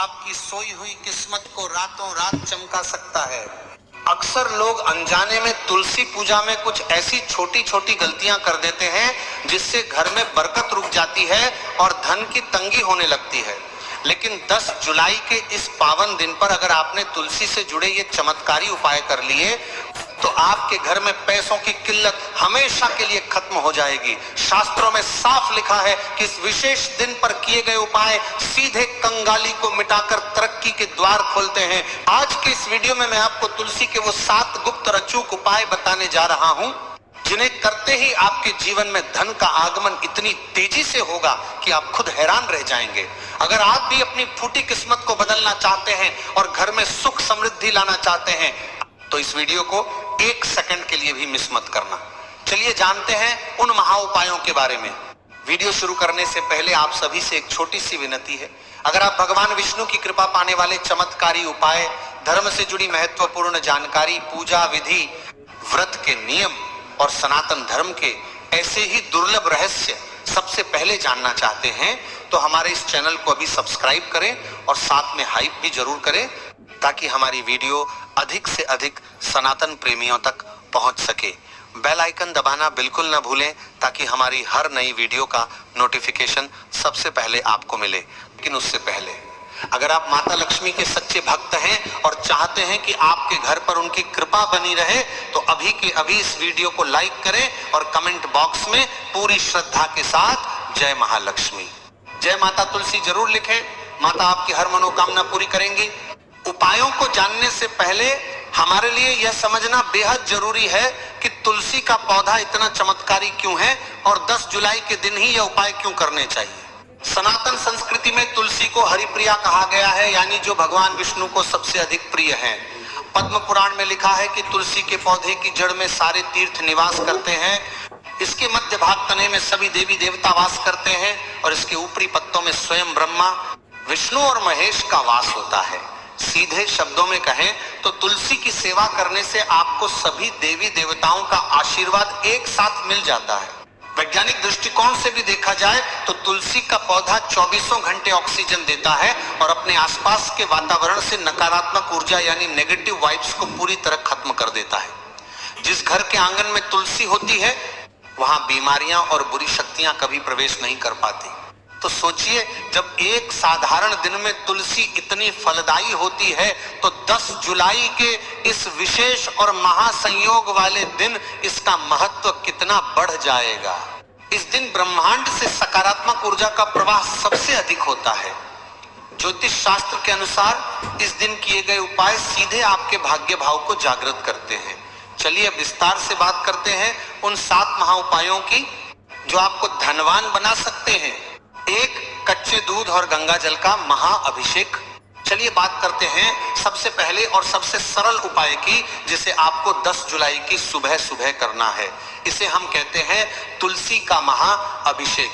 आपकी सोई हुई किस्मत को रातों रात चमका सकता है। अक्सर लोग अनजाने में तुलसी पूजा में कुछ ऐसी छोटी छोटी गलतियां कर देते हैं जिससे घर में बरकत रुक जाती है और धन की तंगी होने लगती है। लेकिन 10 जुलाई के इस पावन दिन पर अगर आपने तुलसी से जुड़े ये चमत्कारी उपाय कर लिए तो आपके घर में पैसों की किल्लत हमेशा के लिए खत्म हो जाएगी। शास्त्रों में साफ लिखा है कि इस विशेष दिन पर किए गए उपाय सीधे कंगाली को मिटाकर तरक्की के द्वार खोलते हैं। आज के इस वीडियो में मैं आपको तुलसी के वो 7 गुप्त और अचूक उपाय बताने जा रहा हूं जिन्हें करते ही आपके जीवन में धन का आगमन इतनी तेजी से होगा कि आप खुद हैरान रह जाएंगे। अगर आप भी अपनी फूटी किस्मत को बदलना चाहते हैं और घर में सुख समृद्धि लाना चाहते हैं तो इस वीडियो को 1 सेकंड के लिए भी मिस मत करना। चलिए जानते हैं उन महा उपायों के बारे में। वीडियो शुरू करने से पहले आप सभी से एक छोटी सी विनती है। अगर आप भगवान विष्णु की कृपा पाने वाले चमत्कारी उपाय, धर्म से जुड़ी महत्वपूर्ण जानकारी, पूजा विधि, व्रत के नियम और सनातन धर्म के ऐसे ही दुर्लभ रहस्य सबसे पहले जानना चाहते हैं तो हमारे इस चैनल को अभी सब्सक्राइब करें और साथ में हाइप भी जरूर करें ताकि हमारी वीडियो अधिक से अधिक सनातन प्रेमियों तक पहुंच सके। बेल आइकन दबाना बिल्कुल ना भूलें ताकि हमारी हर नई वीडियो का नोटिफिकेशन सबसे पहले आपको मिले। लेकिन उससे पहले अगर आप माता लक्ष्मी के सच्चे भक्त हैं और चाहते हैं कि आपके घर पर उनकी कृपा बनी रहे तो अभी के अभी इस वीडियो को लाइक करें और कमेंट बॉक्स में पूरी श्रद्धा के साथ जय महालक्ष्मी, जय माता तुलसी जरूर लिखें। माता आपकी हर मनोकामना पूरी करेंगी। उपायों को जानने से पहले हमारे लिए यह समझना बेहद जरूरी है कि तुलसी का पौधा इतना चमत्कारी क्यों है और 10 जुलाई के दिन ही यह उपाय क्यों करने चाहिए। सनातन संस्कृति में तुलसी को हरिप्रिया कहा गया है, यानी जो भगवान विष्णु को सबसे अधिक प्रिय है। पद्म पुराण में लिखा है कि तुलसी के पौधे की जड़ में सारे तीर्थ निवास करते हैं। इसके मध्य भाग तने में सभी देवी देवता वास करते हैं और इसके ऊपरी पत्तों में स्वयं ब्रह्मा, विष्णु और महेश का वास होता है। सीधे शब्दों में कहें तो तुलसी की सेवा करने से आपको सभी देवी देवताओं का आशीर्वाद एक साथ मिल जाता है। वैज्ञानिक दृष्टिकोण से भी देखा जाए तो तुलसी का पौधा 24 घंटे ऑक्सीजन देता है और अपने आसपास के वातावरण से नकारात्मक ऊर्जा यानी नेगेटिव वाइब्स को पूरी तरह खत्म कर देता है। जिस घर के आंगन में तुलसी होती है वहां बीमारियां और बुरी शक्तियां कभी प्रवेश नहीं कर पाती। तो सोचिए, जब एक साधारण दिन में तुलसी इतनी फलदायी होती है तो 10 जुलाई के इस विशेष और महासंयोग वाले दिन इसका महत्व कितना बढ़ जाएगा। इस दिन ब्रह्मांड से सकारात्मक ऊर्जा का प्रवाह सबसे अधिक होता है। ज्योतिष शास्त्र के अनुसार इस दिन किए गए उपाय सीधे आपके भाग्य भाव को जागृत करते हैं। चलिए अब विस्तार से बात करते हैं उन 7 महा उपायों की जो आपको धनवान बना सकते हैं। 1, कच्चे दूध और गंगा जल का महाअभिषेक। चलिए बात करते हैं सबसे पहले और सबसे सरल उपाय की जिसे आपको 10 जुलाई की सुबह सुबह करना है। इसे हम कहते हैं तुलसी का महाअभिषेक।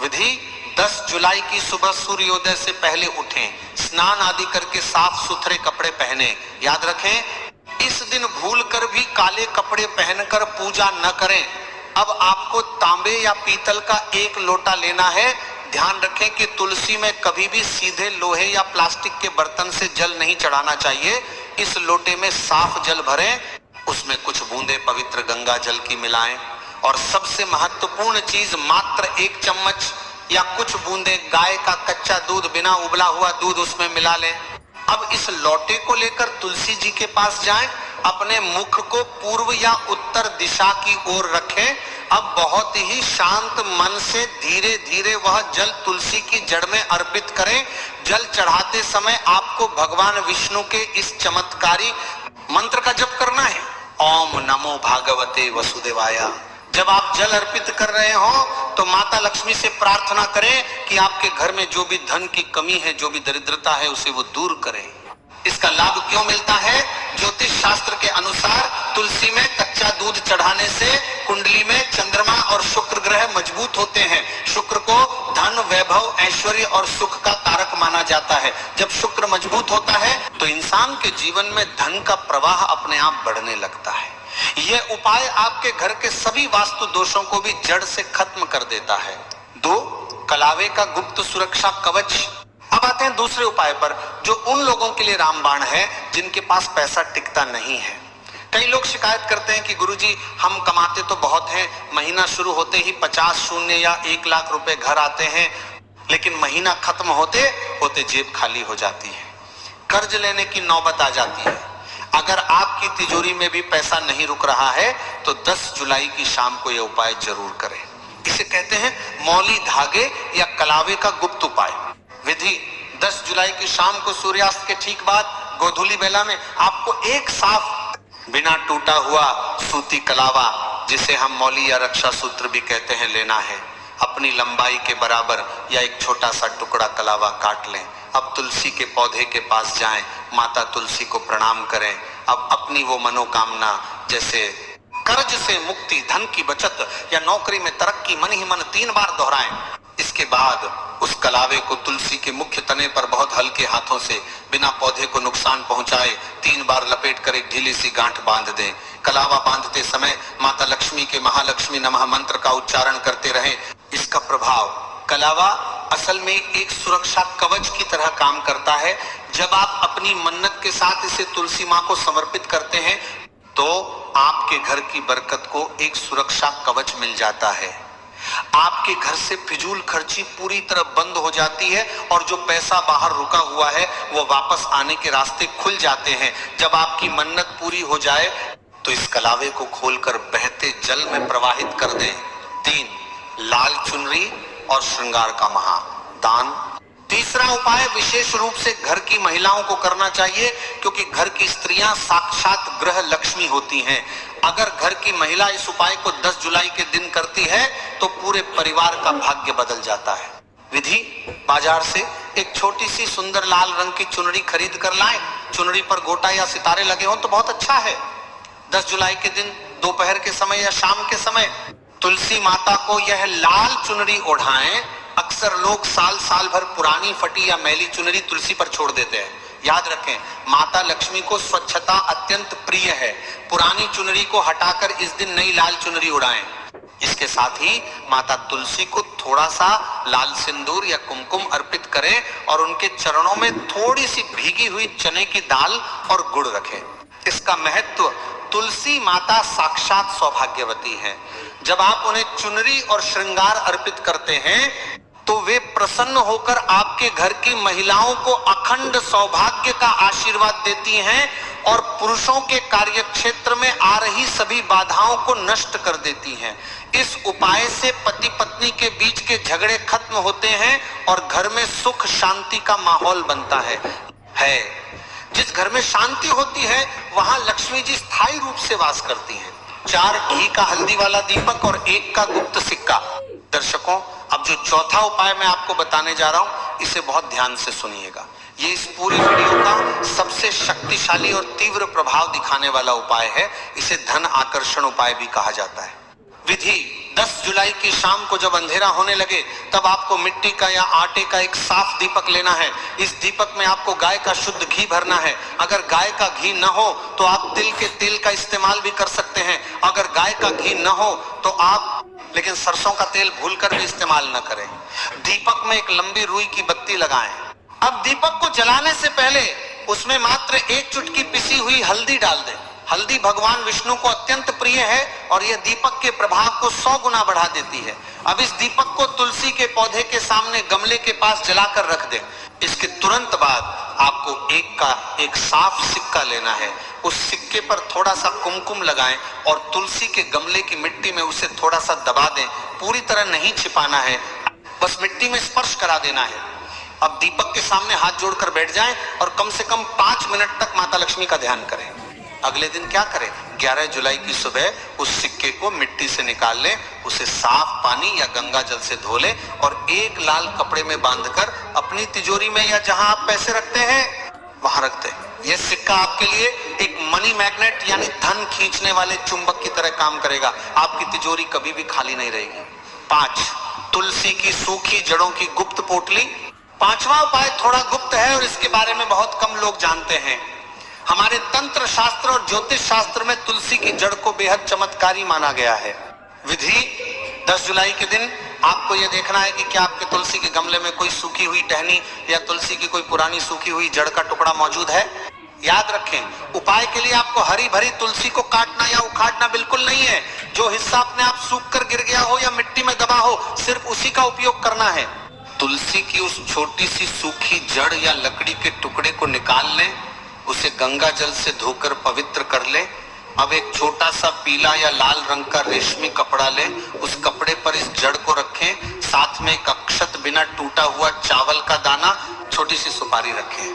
विधि: 10 जुलाई की सुबह सूर्योदय से पहले उठें, स्नान आदि करके साफ सुथरे कपड़े पहने। याद रखें, इस दिन भूलकर भी काले कपड़े पहनकर पूजा न करें। अब आपको तांबे या पीतल का 1 लोटा लेना है। ध्यान रखें कि तुलसी में कभी भी सीधे लोहे या प्लास्टिक के बर्तन से जल नहीं चढ़ाना चाहिए। इस लोटे में साफ जल भरें, उसमें कुछ बूंदे पवित्र गंगा जल की मिलाएं और सबसे महत्वपूर्ण चीज, मात्र 1 चम्मच या कुछ बूंदे गाय का कच्चा दूध, बिना उबला हुआ दूध उसमें मिला लें। अब इस लोटे को लेकर तुलसी जी के पास जाएं, अपने मुख को पूर्व या उत्तर दिशा की ओर रखें। अब बहुत ही शांत मन से धीरे धीरे वह जल तुलसी की जड़ में अर्पित करें। जल चढ़ाते समय आपको भगवान विष्णु के इस चमत्कारी मंत्र का जप करना है, ओम नमो भागवते वसुदेवाय। जब आप जल अर्पित कर रहे हो तो माता लक्ष्मी से प्रार्थना करें कि आपके घर में जो भी धन की कमी है, जो भी दरिद्रता है, उसे वो दूर करें। इसका लाभ क्यों मिलता है? ज्योतिष शास्त्र के अनुसार तुलसी में कच्चा दूध चढ़ाने से कुंडली में चंद्रमा और शुक्र ग्रह मजबूत होते हैं। शुक्र को धन, वैभव, ऐश्वर्य और सुख का कारक माना जाता है। जब शुक्र मजबूत होता है तो इंसान के जीवन में धन का प्रवाह अपने आप बढ़ने लगता है। यह उपाय आपके घर के सभी वास्तु दोषों को भी जड़ से खत्म कर देता है। 2, कलावे का गुप्त सुरक्षा कवच। अब अब आते हैं दूसरे उपाय पर, जो उन लोगों के लिए रामबाण है जिनके पास पैसा टिकता नहीं है। कई लोग शिकायत करते हैं कि गुरुजी हम कमाते तो बहुत हैं, महीना शुरू होते ही 50 शून्य या 1 लाख रुपए घर आते हैं, लेकिन महीना खत्म होते होते जेब खाली हो जाती है, कर्ज लेने की नौबत आ जाती है। अगर आपकी तिजोरी में भी पैसा नहीं रुक रहा है तो 10 जुलाई की शाम को यह उपाय जरूर करें। इसे कहते हैं मौली धागे या कलावे का गुप्त उपाय। विधि: 10 जुलाई की शाम को सूर्यास्त के ठीक बाद गोधूली बेला में आपको एक साफ बिना टूटा हुआ सूती कलावा, जिसे हम मौली या रक्षा सूत्र भी कहते हैं, लेना है। अपनी लंबाई के बराबर या एक छोटा सा टुकड़ा कलावा काट लें। अब तुलसी के पौधे के पास जाएं, माता तुलसी को प्रणाम करें। अब अपनी वो मनोकामना, जैसे कर्ज से मुक्ति, धन की बचत या नौकरी में तरक्की, मन ही मन 3 बार दोहराएं। इसके बाद उस कलावे को तुलसी के मुख्य तने पर बहुत हल्के हाथों से, बिना पौधे को नुकसान पहुंचाए, 3 बार लपेटकर एक ढीली सी गांठ बांध दें। कलावा बांधते समय माता लक्ष्मी के महालक्ष्मी नमः मंत्र का उच्चारण करते रहें। इसका प्रभाव, कलावा असल में एक सुरक्षा कवच की तरह काम करता है। जब आप अपनी मन्नत के साथ इसे तुलसी मां को समर्पित करते हैं तो आपके घर की बरकत को एक सुरक्षा कवच मिल जाता है। आपके घर से फिजूल खर्ची पूरी तरह बंद हो जाती है और जो पैसा बाहर रुका हुआ है वो वापस आने के रास्ते खुल जाते हैं। जब आपकी मन्नत पूरी हो जाए तो इस कलावे को खोलकर बहते जल में प्रवाहित कर दें। 3, लाल चुनरी और श्रृंगार का महादान। तीसरा उपाय विशेष रूप से घर की महिलाओं को करना चाहिए, क्योंकि घर की स्त्रियां साक्षात ग्रह लक्ष्मी होती हैं। अगर घर की महिला इस उपाय को 10 जुलाई के दिन करती है तो पूरे परिवार का भाग्य बदल जाता है। विधि: बाजार से एक छोटी सी सुंदर लाल रंग की चुनरी खरीद कर लाएं। चुनरी पर गोटा या सितारे लगे हों तो बहुत अच्छा है। 10 जुलाई के दिन दोपहर के समय या शाम के समय तुलसी माता को यह लाल चुनरी ओढ़ाएं। अक्सर लोग साल भर पुरानी फटी या मैली चुनरी तुलसी पर छोड़ देते हैं। याद रखें, माता लक्ष्मी को स्वच्छता अत्यंत प्रिय है। पुरानी चुनरी को हटाकर इस दिन नई लाल चुनरी उड़ाएं। इसके साथ ही माता तुलसी को थोड़ा सा लाल सिंदूर या कुमकुम अर्पित करें और उनके चरणों में थोड़ी सी भीगी हुई चने की दाल और गुड़ रखें। इसका महत्व, तुलसी माता साक्षात सौभाग्यवती है। जब आप उन्हें चुनरी और श्रृंगार अर्पित करते हैं तो वे प्रसन्न होकर आपके घर की महिलाओं को अखंड सौभाग्य का आशीर्वाद देती हैं और पुरुषों के कार्यक्षेत्र में आ रही सभी बाधाओं को नष्ट कर देती हैं। इस उपाय से पति पत्नी के बीच के झगड़े खत्म होते हैं और घर में सुख शांति का माहौल बनता है। जिस घर में शांति होती है वहां लक्ष्मी जी स्थायी रूप से वास करती हैं। 4 घी का हल्दी वाला दीपक और 1 का गुप्त सिक्का। दर्शकों, अब जो चौथा उपाय मैं आपको बताने जा रहा हूं, इसे बहुत ध्यान से सुनिएगा। ये इस पूरी वीडियो का सबसे शक्तिशाली और तीव्र प्रभाव दिखाने वाला उपाय है। इसे धन आकर्षण उपाय भी कहा जाता है। विधि: 10 जुलाई की शाम को जब अंधेरा होने लगे तब आपको मिट्टी का या आटे का एक साफ दीपक लेना है। इस दीपक में आपको गाय का शुद्ध घी भरना है। अगर गाय का घी न हो तो आप तिल के तेल का इस्तेमाल भी कर सकते हैं। अगर गाय का घी न हो तो आप लेकिन सरसों का तेल भूलकर भी इस्तेमाल न करें। दीपक में एक लंबी रुई की बत्ती लगाएं। अब दीपक को जलाने से पहले उसमें मात्र 1 चुटकी पिसी हुई हल्दी डाल दें। हल्दी भगवान विष्णु को अत्यंत प्रिय है और यह दीपक के प्रभाव को 100 गुना बढ़ा देती है। अब इस दीपक को तुलसी के पौधे के सामने गमले के पास जलाकर रख दें। इसके तुरंत बाद आपको एक साफ सिक्का लेना है। उस सिक्के पर थोड़ा सा कुमकुम लगाएं और तुलसी के गमले की मिट्टी में उसे थोड़ा सा दबा दें। पूरी तरह नहीं छिपाना है, बस मिट्टी में स्पर्श करा देना है। अब दीपक के सामने हाथ जोड़कर बैठ जाएं और कम से कम 5 मिनट तक माता लक्ष्मी का ध्यान करें। अगले दिन क्या करें? 11 जुलाई की सुबह उस सिक्के को मिट्टी से निकाल लें, उसे साफ पानी या गंगा जल से धो लें और एक लाल कपड़े में बांधकर अपनी तिजोरी में या जहां आप पैसे रखते हैं वहां रख दें। यह सिक्का आपके लिए एक मनी मैग्नेट यानी धन खींचने वाले चुंबक की तरह काम करेगा। आपकी तिजोरी कभी भी खाली नहीं रहेगी। 5, तुलसी की सूखी जड़ों की गुप्त पोटली। 5वां उपाय थोड़ा गुप्त है और इसके बारे में बहुत कम लोग जानते हैं। हमारे तंत्र शास्त्र और ज्योतिष शास्त्र में तुलसी की जड़ को बेहद चमत्कारी माना गया है। विधि: 10 जुलाई के दिन आपको यह देखना है कि क्या आपके तुलसी तुलसी के गमले में कोई सूखी हुई टहनी या तुलसी की कोई पुरानी सूखी हुई जड़ का टुकड़ा मौजूद है? याद रखें, उपाय के लिए आपको हरी भरी तुलसी को काटना या उखाड़ना बिल्कुल नहीं है। जो हिस्सा अपने आप सूख कर गिर गया हो या मिट्टी में दबा हो, सिर्फ उसी का उपयोग करना है। तुलसी की उस छोटी सी सूखी जड़ या लकड़ी के टुकड़े को निकाल लें, उसे गंगा जल से धोकर पवित्र कर लें। अब एक छोटा सा पीला या लाल रंग का रेशमी कपड़ा लें, उस कपड़े पर इस जड़ को रखें, साथ में एक अक्षत बिना टूटा हुआ चावल का दाना, छोटी सी सुपारी रखें।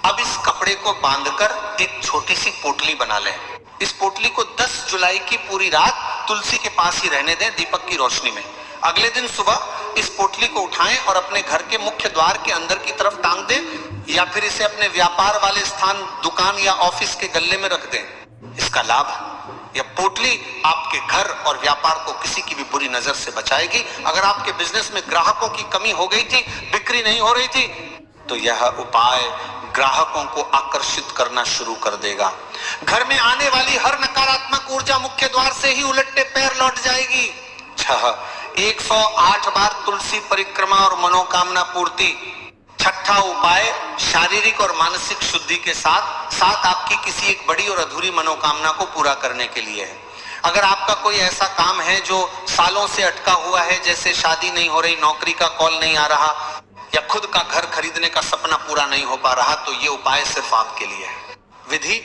अब इस कपड़े को बांधकर एक छोटी सी पोटली बना लें। इस पोटली को 10 जुलाई की पूरी रात तुलसी के पास ही रहने दें, दीपक की रोशनी में। अगले दिन सुबह इस पोटली को उठाएं और अपने घर के मुख्य द्वार के अंदर की तरफ टांग दें, या फिर इसे अपने व्यापार वाले स्थान, दुकान या ऑफिस के गल्ले में रख दें। इसका लाभ, यह पोटली आपके घर और व्यापार को किसी की भी बुरी नजर से बचाएगी। अगर आपके बिजनेस में ग्राहकों की कमी हो गई थी, बिक्री नहीं हो रही थी, तो यह उपाय ग्राहकों को आकर्षित करना शुरू कर देगा। घर में आने वाली हर नकारात्मक ऊर्जा मुख्य द्वार से ही उलटे पैर लौट जाएगी। 108 बार तुलसी परिक्रमा और मनोकामना पूर्ति। छठा उपाय शारीरिक और मानसिक शुद्धि के साथ साथ आपकी किसी एक बड़ी और अधूरी मनोकामना को पूरा करने के लिए है। अगर आपका कोई ऐसा काम है जो सालों से अटका हुआ है, जैसे शादी नहीं हो रही, नौकरी का कॉल नहीं आ रहा, या खुद का घर खरीदने का सपना पूरा नहीं हो पा रहा, तो ये उपाय सिर्फ आपके लिए है। विधि,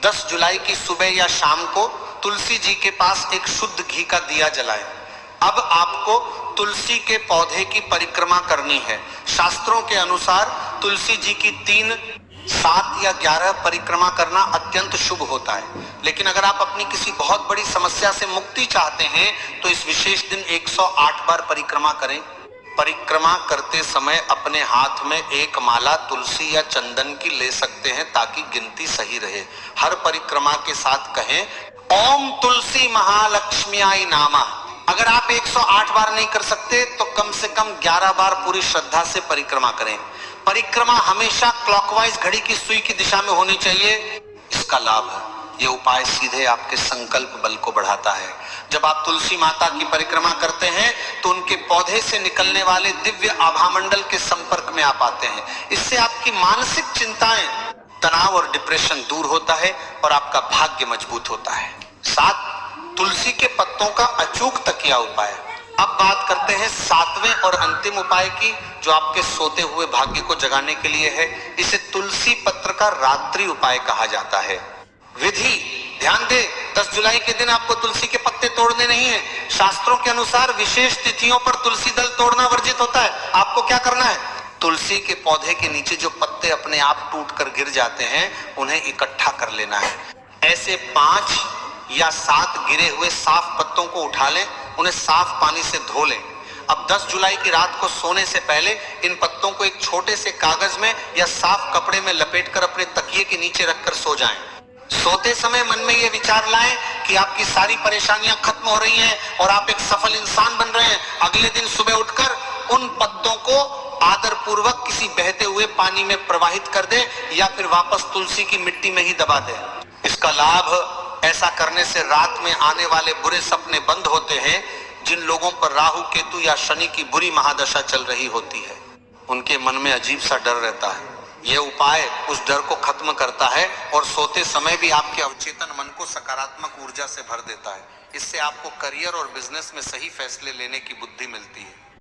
10 जुलाई की सुबह या शाम को तुलसी जी के पास एक शुद्ध घी का दिया जलाएं। अब आपको तुलसी के पौधे की परिक्रमा करनी है। शास्त्रों के अनुसार तुलसी जी की 3, 7 या 11 परिक्रमा करना अत्यंत शुभ होता है। लेकिन अगर आप अपनी किसी बहुत बड़ी समस्या से मुक्ति चाहते हैं तो इस विशेष दिन 108 बार परिक्रमा करें। परिक्रमा करते समय अपने हाथ में एक माला तुलसी या चंदन की ले सकते हैं ताकि गिनती सही रहे। हर परिक्रमा के साथ कहें, ओम तुलसी महालक्ष्म्याय नमः। अगर आप 108 बार नहीं कर सकते तो कम से कम 11 बार पूरी श्रद्धा से परिक्रमा करें। परिक्रमा हमेशा क्लॉकवाइज घड़ी की सुई की दिशा में होनी चाहिए। इसका लाभ है, ये उपाय सीधे आपके संकल्प बल को बढ़ाता है। जब आप तुलसी माता की परिक्रमा करते हैं तो उनके पौधे से निकलने वाले दिव्य आभामंडल के संपर्क में आप आते हैं। इससे आपकी मानसिक चिंताएं, तनाव और डिप्रेशन दूर होता है और आपका भाग्य मजबूत होता है। 7, तुलसी के पत्तों का अचूक तकिया उपाय। अब बात करते हैं 7वें और अंतिम उपाय की, जो आपके सोते हुए भाग्य को जगाने के लिए है। इसे तुलसी पत्र का रात्रि उपाय कहा जाता है। विधि, ध्यान दे, 10 जुलाई के दिन आपको तुलसी के पत्ते तोड़ने नहीं है। शास्त्रों के अनुसार विशेष तिथियों पर तुलसी दल तोड़ना वर्जित होता है। आपको क्या करना है, तुलसी के पौधे के नीचे जो पत्ते अपने आप टूटकर गिर जाते हैं, उन्हें इकट्ठा कर लेना है। ऐसे 5 या 7 गिरे हुए साफ पत्तों को उठा लें, उन्हें साफ पानी से धो लें। अब 10 जुलाई की रात को सोने से पहले इन पत्तों को एक छोटे से कागज में या साफ कपड़े में लपेटकर अपने तकिए के नीचे रखकर सो जाएं। सोते समय मन में ये विचार लाएं कि आपकी सारी परेशानियां खत्म हो रही हैं और आप एक सफल इंसान बन रहे हैं। अगले दिन सुबह उठकर उन पत्तों को आदर पूर्वक किसी बहते हुए पानी में प्रवाहित कर दें या फिर वापस तुलसी की मिट्टी में ही दबा दें। इसका लाभ, ऐसा करने से रात में आने वाले बुरे सपने बंद होते हैं। जिन लोगों पर राहु, केतु या शनि की बुरी महादशा चल रही होती है, उनके मन में अजीब सा डर रहता है। यह उपाय उस डर को खत्म करता है और सोते समय भी आपके अवचेतन मन को सकारात्मक ऊर्जा से भर देता है। इससे आपको करियर और बिजनेस में सही फैसले लेने की बुद्धि मिलती है।